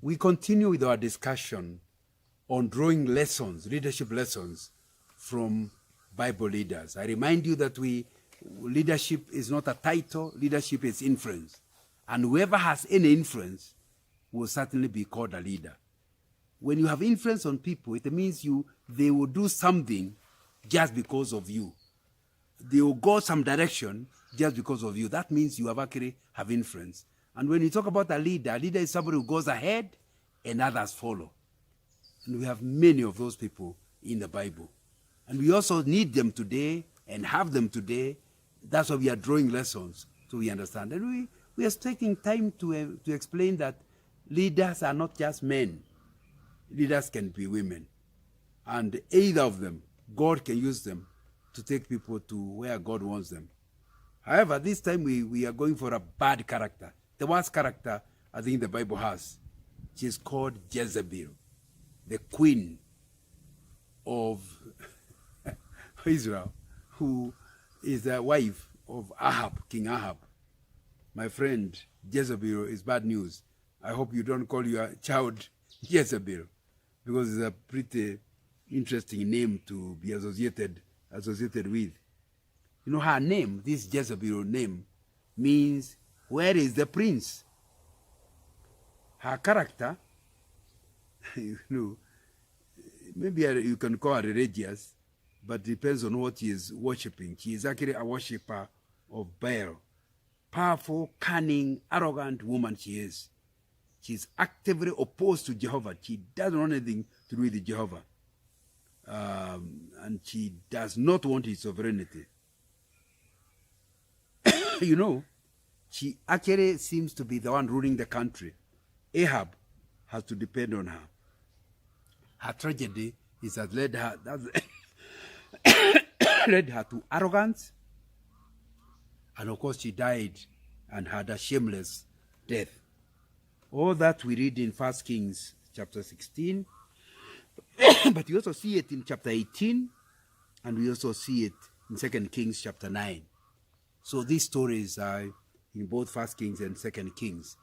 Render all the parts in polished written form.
We continue with our discussion on drawing lessons, leadership lessons from Bible leaders. I remind you that leadership is not a title, leadership is influence. And whoever has any influence will certainly be called a leader. When you have influence on people, it means they will do something just because of you. They will go some direction just because of you. That means you actually have influence. And when you talk about a leader is somebody who goes ahead and others follow. And we have many of those people in the Bible. And we also need them today and have them today. That's why we are drawing lessons so we understand. And we are taking time to explain that leaders are not just men. Leaders can be women. And either of them, God can use them to take people to where God wants them. However, this time we are going for a bad character. The worst character I think the Bible has. She is called Jezebel, the queen of Israel, who is the wife of Ahab, King Ahab. My friend, Jezebel is bad news. I hope you don't call your child Jezebel, because it's a pretty interesting name to be associated with. You know, her name, this Jezebel name, means, where is the prince? Her character, maybe you can call her religious, but it depends on what he is worshipping. She is actually a worshipper of Baal. Powerful, cunning, arrogant woman she is. She is actively opposed to Jehovah. She doesn't want anything to do with Jehovah. And she does not want his sovereignty. She actually seems to be the one ruling the country. Ahab has to depend on her. Her tragedy is that led her to arrogance. And of course, she died and had a shameless death. All that we read in 1 Kings chapter 16. But you also see it in chapter 18. And we also see it in 2 Kings chapter 9. So these stories are in both 1 Kings and 2 Kings.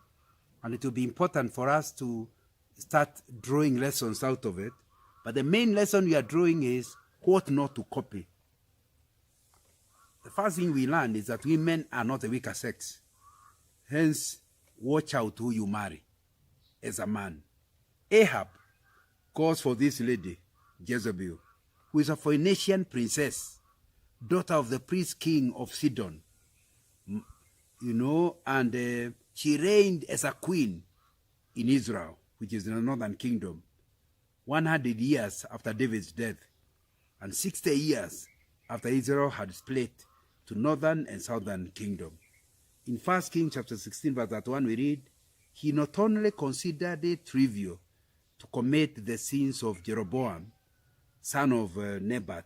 And it will be important for us to start drawing lessons out of it. But the main lesson we are drawing is what not to copy. The first thing we learn is that women are not a weaker sex. Hence, watch out who you marry as a man. Ahab calls for this lady, Jezebel, who is a Phoenician princess, daughter of the priest king of Sidon. And she reigned as a queen in Israel, which is in the northern kingdom, 100 years after David's death, and 60 years after Israel had split to northern and southern kingdom. In 1 Kings chapter 16, verse 1, we read, he not only considered it trivial to commit the sins of Jeroboam, son of Nebat,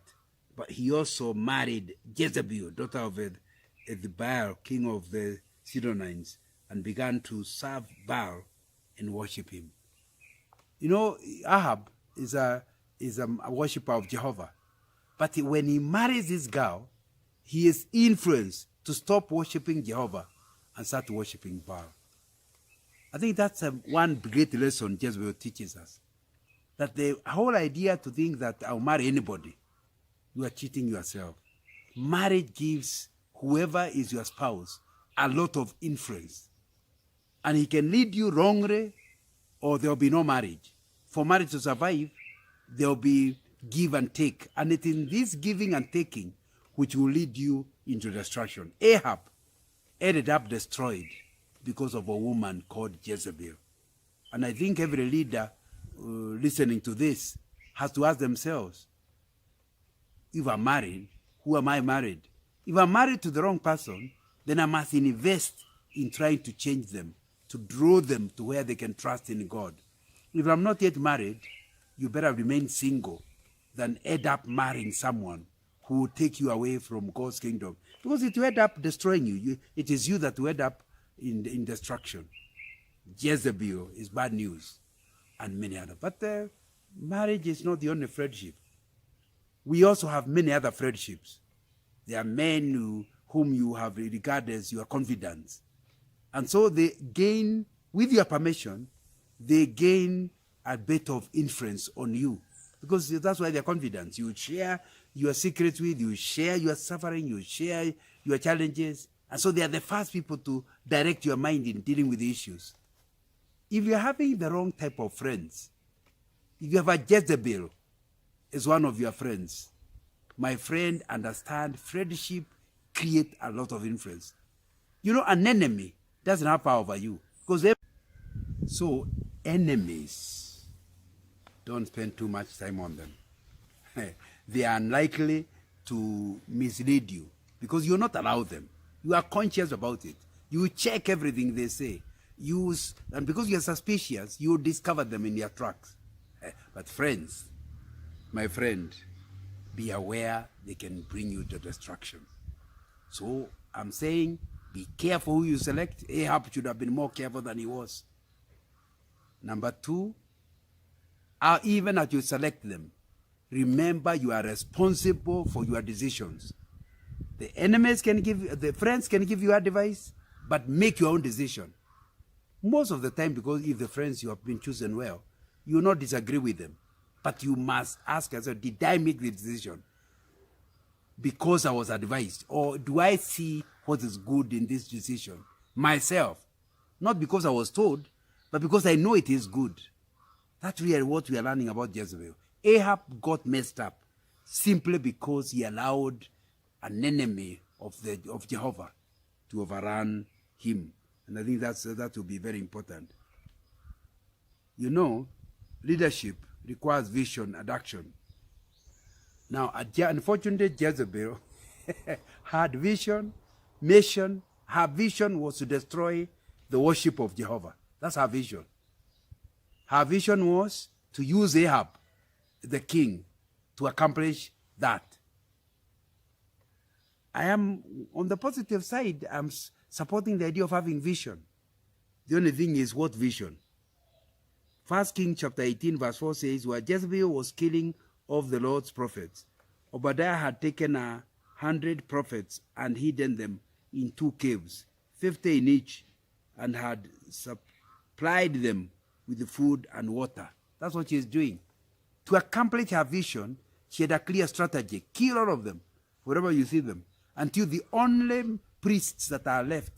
but he also married Jezebel, daughter of the Baal, king of the Sidonians, and began to serve Baal and worship him. Ahab is a worshiper of Jehovah. But when he marries this girl, he is influenced to stop worshiping Jehovah and start worshiping Baal. I think that's one great lesson Jezebel teaches us. That the whole idea to think that I'll marry anybody, you are cheating yourself. Marriage gives whoever is your spouse a lot of influence. And he can lead you wrongly, or there will be no marriage. For marriage to survive, there will be give and take. And it is in this giving and taking which will lead you into destruction. Ahab ended up destroyed because of a woman called Jezebel. And I think every leader listening to this has to ask themselves, if I'm married, who am I married? If I'm married to the wrong person, then I must invest in trying to change them, to draw them to where they can trust in God. If I'm not yet married, you better remain single than end up marrying someone who will take you away from God's kingdom. Because it will end up destroying you. It is you that will end up in destruction. Jezebel is bad news, and many other. But marriage is not the only friendship. We also have many other friendships. There are men whom you have regarded as your confidants. And so they gain, with your permission, they gain a bit of influence on you, because that's why they're confident. You share your secrets with, you share your suffering, you share your challenges, and so they are the first people to direct your mind in dealing with the issues. If you're having the wrong type of friends, if you have a Jezebel as one of your friends, my friend, understand friendship create a lot of influence. You know, an enemy doesn't have power over you, because so enemies, don't spend too much time on them. They are unlikely to mislead you because you're not allowed them. You are conscious about it. You check everything they say. And because you're suspicious, you discover them in your tracks. But friends, my friend, be aware they can bring you to destruction. So I'm saying, be careful who you select. Ahab should have been more careful than he was. Number two, even as you select them, remember you are responsible for your decisions. The enemies can give, the friends can give you advice, but make your own decision. Most of the time, because if the friends you have been chosen well, you will not disagree with them. But you must ask yourself, did I make the decision because I was advised? Or do I see what is good in this decision myself? Not because I was told, but because I know it is good. That's really what we are learning about Jezebel. Ahab got messed up simply because he allowed an enemy of Jehovah to overrun him. And I think that will be very important. You know, leadership requires vision and action. Now, unfortunately, Jezebel had vision, mission. Her vision was to destroy the worship of Jehovah. That's her vision. Her vision was to use Ahab, the king, to accomplish that. I am, on the positive side, I'm supporting the idea of having vision. The only thing is, what vision? 1 Kings chapter 18 verse 4 says, where Jezebel was killing of the Lord's prophets, Obadiah had taken 100 prophets and hidden them in 2 caves, 50 in each, and had supplied them with the food and water. That's what she's doing. To accomplish her vision, she had a clear strategy. Kill all of them, wherever you see them, until the only priests that are left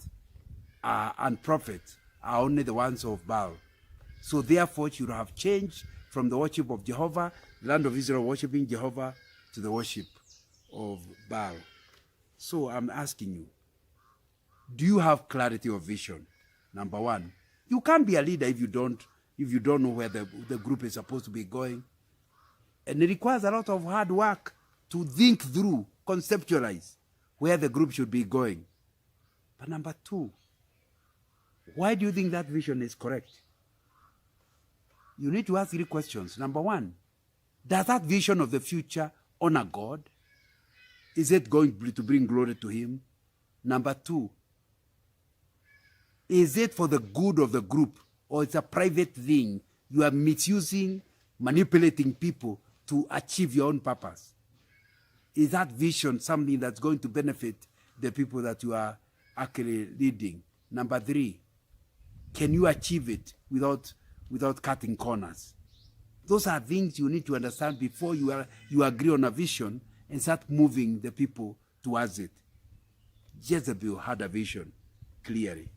and prophets are only the ones of Baal. So therefore, she would have changed from the worship of Jehovah, the land of Israel worshiping Jehovah, to the worship of Baal. So I'm asking you, do you have clarity of vision? Number one, you can't be a leader if you don't know where the group is supposed to be going. And it requires a lot of hard work to think through, conceptualize where the group should be going. But number two, why do you think that vision is correct? You need to ask 3 questions. Number one, does that vision of the future honor God? Is it going to bring glory to him? Number two, is it for the good of the group, or it's a private thing? You are misusing, manipulating people to achieve your own purpose. Is that vision something that's going to benefit the people that you are actually leading? Number 3, can you achieve it without cutting corners? Those are things you need to understand before you agree on a vision and start moving the people towards it. Jezebel had a vision, clearly.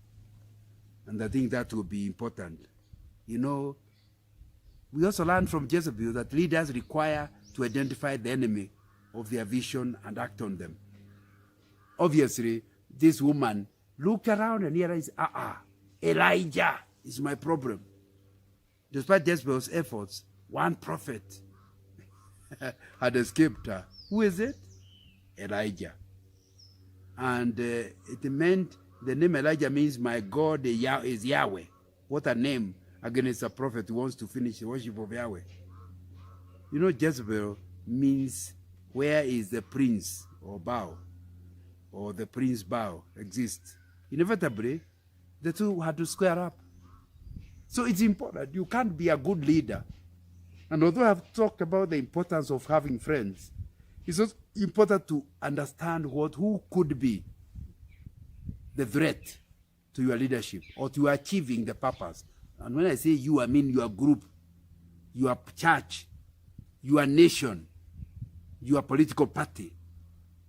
And I think that will be important. You know, we also learn from Jezebel that leaders require to identify the enemy of their vision and act on them. Obviously, this woman looked around and realized, Elijah is my problem. Despite Jezebel's efforts, one prophet had escaped her. Who is it? Elijah. And it meant, the name Elijah means my God is Yahweh. What a name against a prophet who wants to finish the worship of Yahweh. You know, Jezebel means where is the prince or Baal, or the prince Baal exists. Inevitably, the two had to square up. So it's important. You can't be a good leader. And although I've talked about the importance of having friends, it's also important to understand who could be the threat to your leadership or to achieving the purpose And when I say you, I mean your group, your church, your nation, your political party.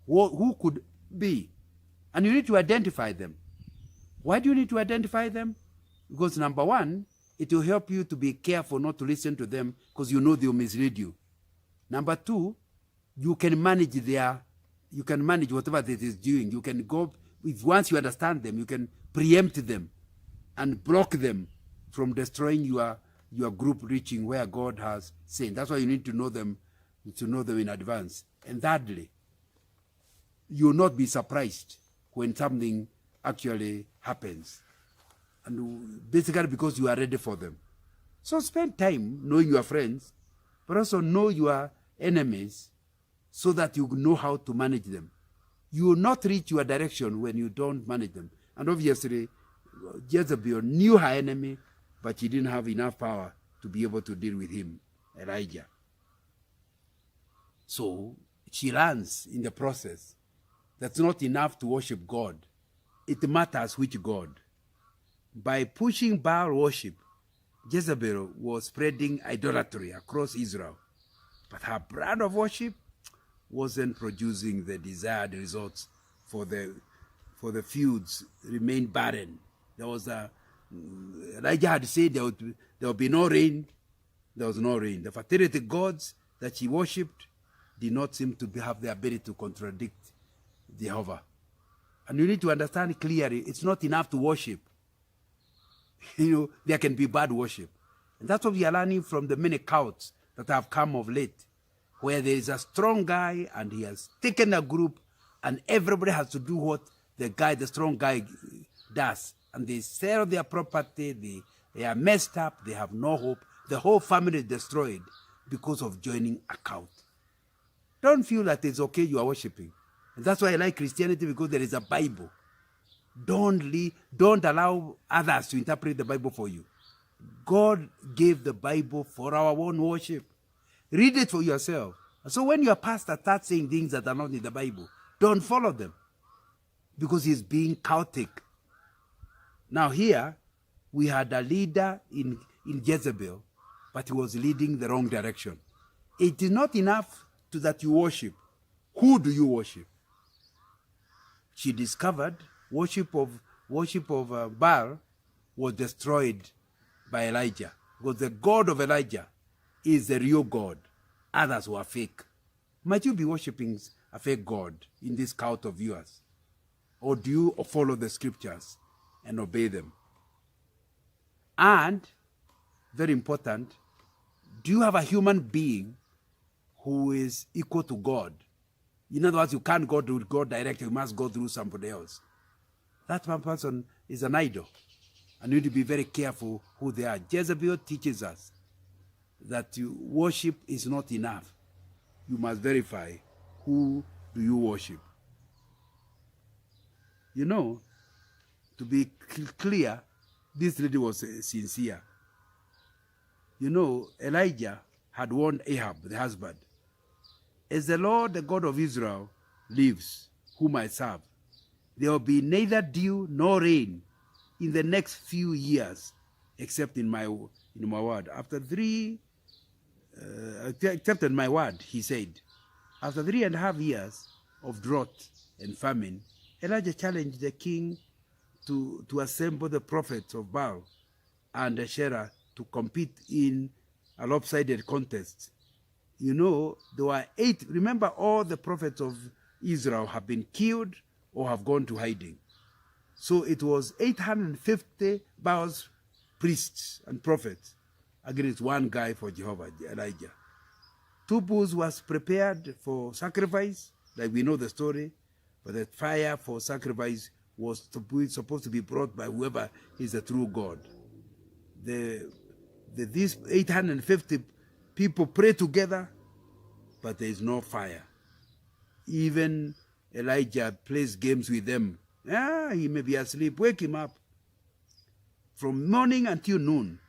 Who could be? And you need to identify them. Why do you need to identify them? Because number one, it will help you to be careful not to listen to them because you know they'll mislead you. Number two, you can manage whatever that is doing. You can go, once you understand them, you can preempt them and block them from destroying your group reaching where God has sent. That's why you need to know them in advance. And thirdly, you will not be surprised when something actually happens. And basically because you are ready for them. So spend time knowing your friends, but also know your enemies so that you know how to manage them. You will not reach your direction when you don't manage them. And obviously, Jezebel knew her enemy, but she didn't have enough power to be able to deal with him, Elijah. So she learns in the process that's not enough to worship God. It matters which God. By pushing Baal worship, Jezebel was spreading idolatry across Israel. But her brand of worship wasn't producing the desired results. For the feuds remained barren. Elijah had said there would be no rain. There was no rain. The fertility gods that she worshipped did not seem to have the ability to contradict Jehovah. And you need to understand clearly, it's not enough to worship. There can be bad worship. And that's what we are learning from the many cults that have come of late, where there is a strong guy and he has taken a group and everybody has to do what the strong guy does. And they sell their property, they are messed up, they have no hope. The whole family is destroyed because of joining a cult. Don't feel that it's okay you are worshiping. And that's why I like Christianity, because there is a Bible. Don't allow others to interpret the Bible for you. God gave the Bible for our own worship. Read it for yourself. So when your pastor starts saying things that are not in the Bible, don't follow them, because he's being cultic. Now here, we had a leader in Jezebel, but he was leading the wrong direction. It is not enough that you worship. Who do you worship? She discovered worship of Baal was destroyed by Elijah, because the God of Elijah is the real God. Others were fake. Might you be worshiping a fake God in this cult of yours? Or do you follow the scriptures and obey them? And, very important, do you have a human being who is equal to God? In other words, you can't go to God directly, you must go through somebody else. That one person is an idol. And you need to be very careful who they are. Jezebel teaches us that worship is not enough. You must verify who do you worship. To be clear, this lady was sincere. Elijah had warned Ahab, the husband, as the Lord, the God of Israel, lives, whom I serve, there will be neither dew nor rain in the next few years, except in my word. Except in my word, he said. After 3.5 years of drought and famine, Elijah challenged the king to assemble the prophets of Baal and Asherah to compete in a lopsided contest. There were 8. Remember, all the prophets of Israel have been killed or have gone to hiding. So it was 850 Baal's priests and prophets against one guy for Jehovah, Elijah. 2 bulls was prepared for sacrifice, like we know the story, but the fire for sacrifice was supposed to be brought by whoever is the true God. These 850 people pray together, but there is no fire. Even Elijah plays games with them. He may be asleep. Wake him up. From morning until noon,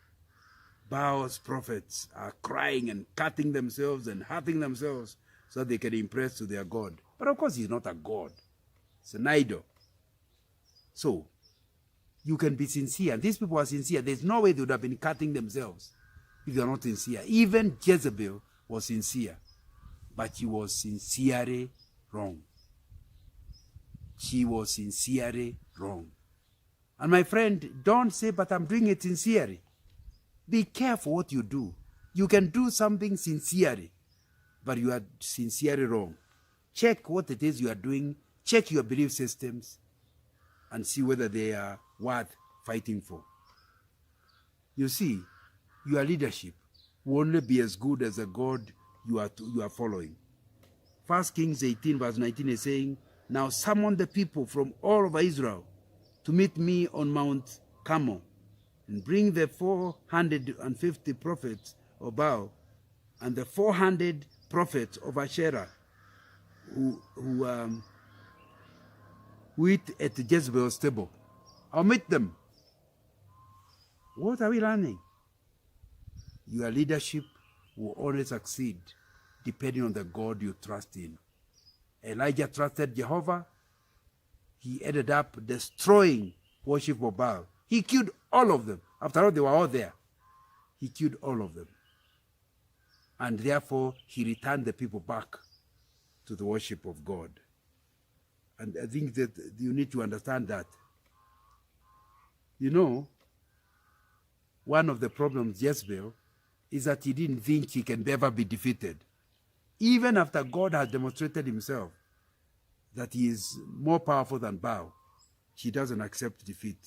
Baal's prophets are crying and cutting themselves and hurting themselves so they can impress to their God. But of course, he's not a God. It's an idol. So, you can be sincere. And these people are sincere. There's no way they would have been cutting themselves if they are not sincere. Even Jezebel was sincere, but she was sincerely wrong. She was sincerely wrong. And my friend, don't say, but I'm doing it sincerely. Be careful what you do. You can do something sincerely, but you are sincerely wrong. Check what it is you are doing. Check your belief systems and see whether they are worth fighting for. You see, your leadership will only be as good as the God you are following. 1 Kings 18 verse 19 is saying, now summon the people from all over Israel to meet me on Mount Carmel, and bring the 450 prophets of Baal and the 400 prophets of Asherah who eat at Jezebel's table. I'll meet them. What are we learning? Your leadership will only succeed depending on the God you trust in. Elijah trusted Jehovah. He ended up destroying worship of Baal. He killed all of them. After all, they were all there. He killed all of them. And therefore, he returned the people back to the worship of God. And I think that you need to understand that. You know, one of the problems, Jezebel, is that he didn't think he can ever be defeated. Even after God has demonstrated himself that he is more powerful than Baal, he doesn't accept defeat.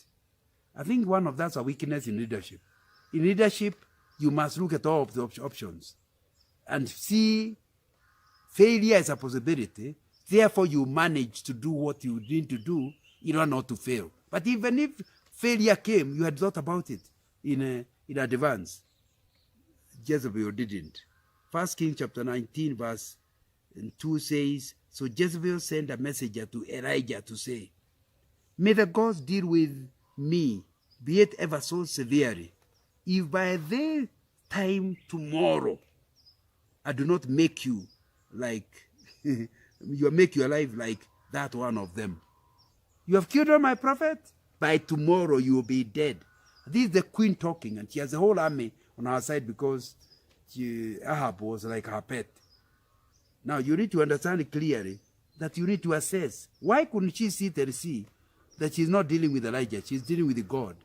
I think one of that's a weakness in leadership. In leadership, you must look at all of the options and see failure as a possibility. Therefore, you manage to do what you need to do in order not to fail. But even if failure came, you had thought about it in advance. Jezebel didn't. 1 Kings chapter 19 verse 2 says, so Jezebel sent a messenger to Elijah to say, may the gods deal with me, be it ever so severely, if by this time tomorrow I do not make you like, you make your life like that one of them. You have killed all my prophets? By tomorrow you will be dead. This is the queen talking, and she has a whole army on her side because Ahab was like her pet. Now you need to understand clearly that you need to assess. Why couldn't she sit and see that she's not dealing with Elijah, she's dealing with God.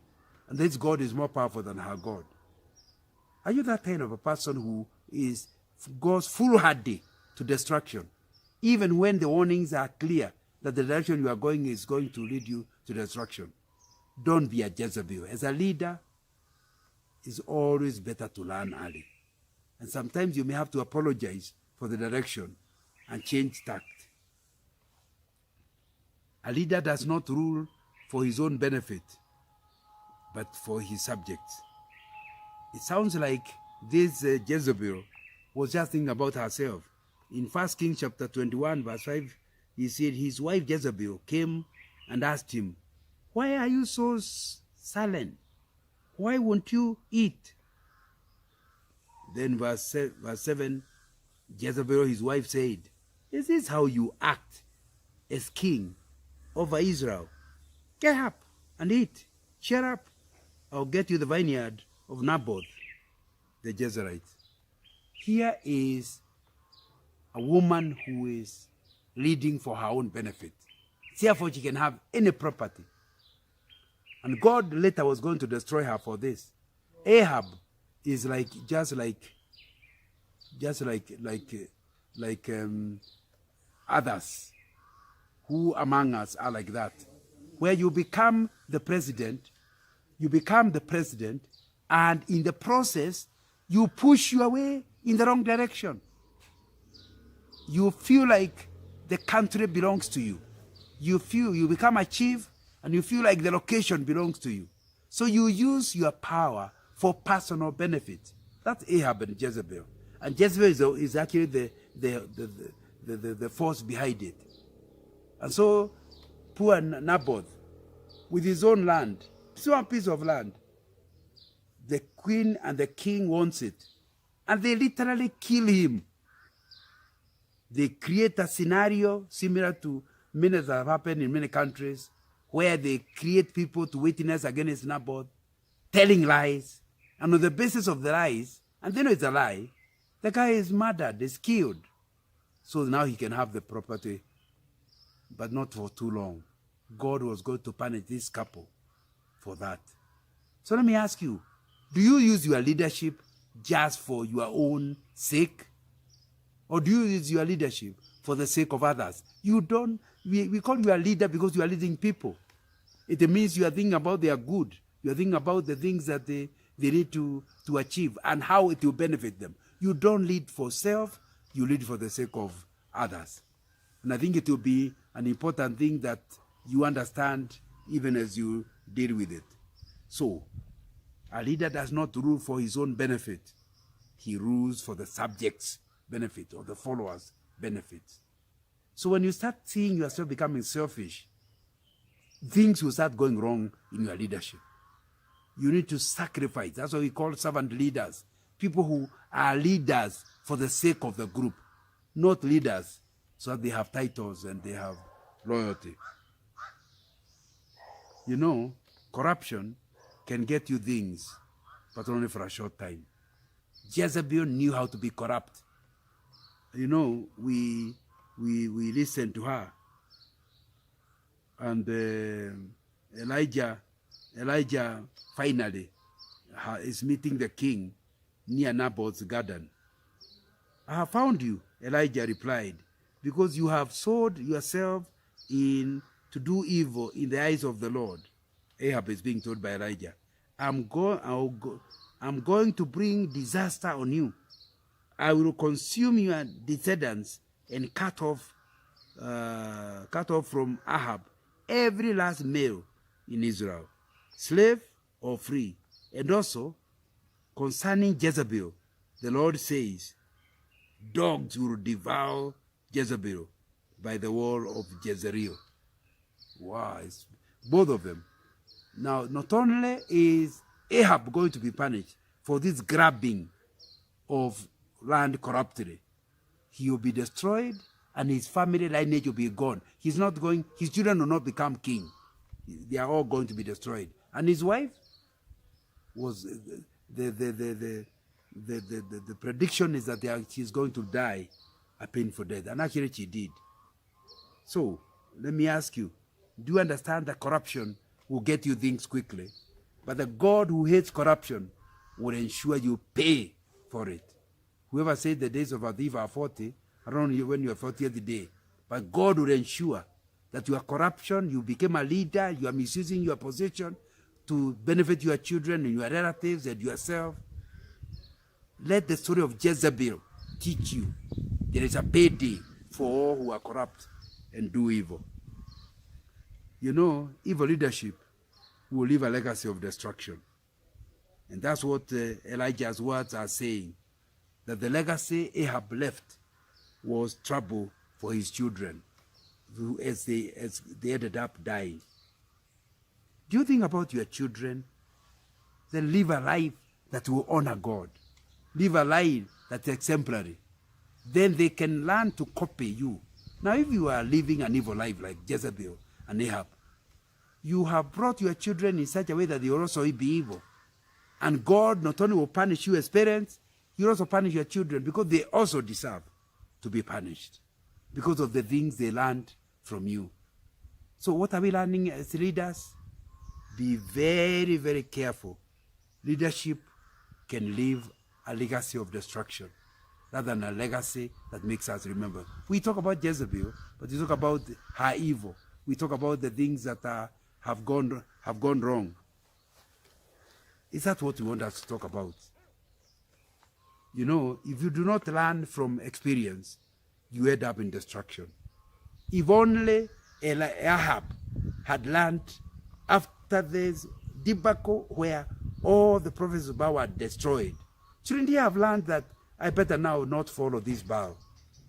And this God is more powerful than her God. Are you that kind of a person who goes foolhardy to destruction, even when the warnings are clear that the direction you are going is going to lead you to destruction? Don't be a Jezebel. As a leader, it's always better to learn early. And sometimes you may have to apologize for the direction and change tact. A leader does not rule for his own benefit, but for his subjects. It sounds like this Jezebel was just thinking about herself. In 1 Kings chapter 21, verse 5, he said his wife Jezebel came and asked him, why are you so sullen? Why won't you eat? Then verse 7, Jezebel, his wife, said, is this how you act as king over Israel? Get up and eat. Cheer up. I'll get you the vineyard of Naboth, the Jezreelite. Here is a woman who is leading for her own benefit. Therefore, she can have any property. And God later was going to destroy her for this. Ahab is just like others who among us are like that, where you become the president, and in the process, you push your way in the wrong direction. You feel like the country belongs to you. You become a chief, and you feel like the location belongs to you. So you use your power for personal benefit. That's Ahab and Jezebel. And Jezebel is actually the force behind it. And so poor Naboth, with his own land, one piece of land, the queen and the king wants it. And they literally kill him. They create a scenario similar to many that have happened in many countries, where they create people to witness against Naboth, telling lies, and on the basis of the lies, and they know it's a lie, the guy is murdered, is killed. So now he can have the property, but not for too long. God was going to punish this couple for that. So let me ask you, do you use your leadership just for your own sake? Or do you use your leadership for the sake of others? You don't. We call you a leader because you are leading people. It means you are thinking about their good. You are thinking about the things that they need to achieve and how it will benefit them. You don't lead for self, you lead for the sake of others. And I think it will be an important thing that you understand even as you deal with it. So, a leader does not rule for his own benefit. He rules for the subject's benefit or the followers' benefit. So when you start seeing yourself becoming selfish, things will start going wrong in your leadership. You need to sacrifice. That's what we call servant leaders. People who are leaders for the sake of the group, not leaders so that they have titles and they have loyalty. You know, corruption can get you things, but only for a short time. Jezebel knew how to be corrupt. You know, we listened to her. And Elijah finally is meeting the king near Naboth's garden. I have found you, Elijah replied, because you have sold yourself in to do evil in the eyes of the Lord. Ahab is being told by Elijah, I'm going to bring disaster on you. I will consume your descendants and cut off from Ahab every last male in Israel, slave or free. And also, concerning Jezebel, the Lord says, dogs will devour Jezebel by the wall of Jezreel. Wow, it's both of them. Now, not only is Ahab going to be punished for this grabbing of land corruptly, he will be destroyed and his family lineage will be gone. He's not going, his children will not become king. They are all going to be destroyed. And his wife was, the prediction is that she's going to die a painful death. And actually she did. So, let me ask you, do you understand that corruption will get you things quickly? But the God who hates corruption will ensure you pay for it. Whoever said the days of a thief are 40, I don't know when you are 40th day, but God will ensure that your corruption, you became a leader, you are misusing your position to benefit your children and your relatives and yourself. Let the story of Jezebel teach you there is a payday for all who are corrupt and do evil. You know, evil leadership will leave a legacy of destruction. And that's what Elijah's words are saying, that the legacy Ahab left was trouble for his children as they ended up dying. Do you think about your children? Then live a life that will honor God. Live a life that's exemplary. Then they can learn to copy you. Now, if you are living an evil life like Jezebel and Ahab, you have brought your children in such a way that they will also be evil. And God not only will punish you as parents, He will also punish your children because they also deserve to be punished because of the things they learned from you. So what are we learning as leaders? Be very, very careful. Leadership can leave a legacy of destruction rather than a legacy that makes us remember. We talk about Jezebel, but we talk about her evil. We talk about the things that have gone wrong. Is that what we want us to talk about? You know, if you do not learn from experience, you end up in destruction. If only Ahab had learned after this debacle where all the prophets of Baal were destroyed, shouldn't he have learned that I better now not follow this Baal?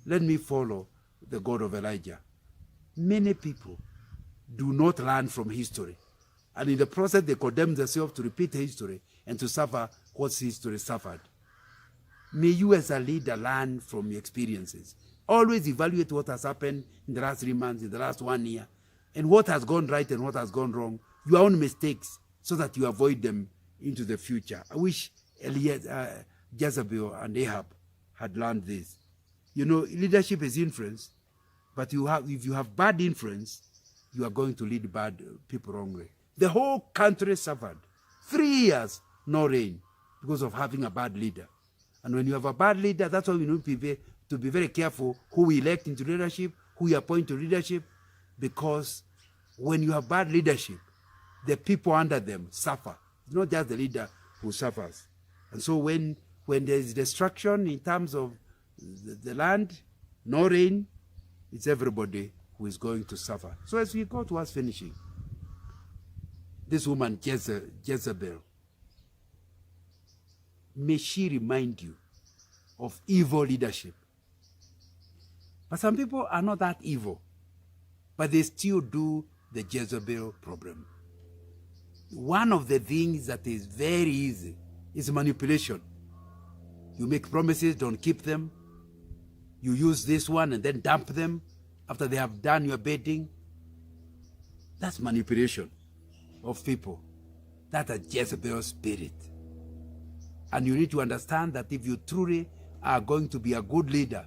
Let me follow the God of Elijah. Many people do not learn from history. And in the process, they condemn themselves to repeat history and to suffer what history suffered. May you as a leader learn from your experiences. Always evaluate what has happened in the last 3 months, in the last 1 year, and what has gone right and what has gone wrong, your own mistakes, so that you avoid them into the future. I wish Jezebel and Ahab had learned this. You know, leadership is influence, but if you have bad influence, you are going to lead bad people wrongly. The whole country suffered. 3 years, no rain, because of having a bad leader. And when you have a bad leader, that's why we need to be very careful who we elect into leadership, who we appoint to leadership, because when you have bad leadership, the people under them suffer. It's not just the leader who suffers. And so when there is destruction in terms of the land, no rain, it's everybody who is going to suffer. So as we go towards finishing, this woman Jezebel, may she remind you of evil leadership. But some people are not that evil, but they still do the Jezebel problem. One of the things that is very easy is manipulation. You make promises, don't keep them. You use this one and then dump them after they have done your bidding. That's manipulation of people. That's a Jezebel spirit. And you need to understand that if you truly are going to be a good leader,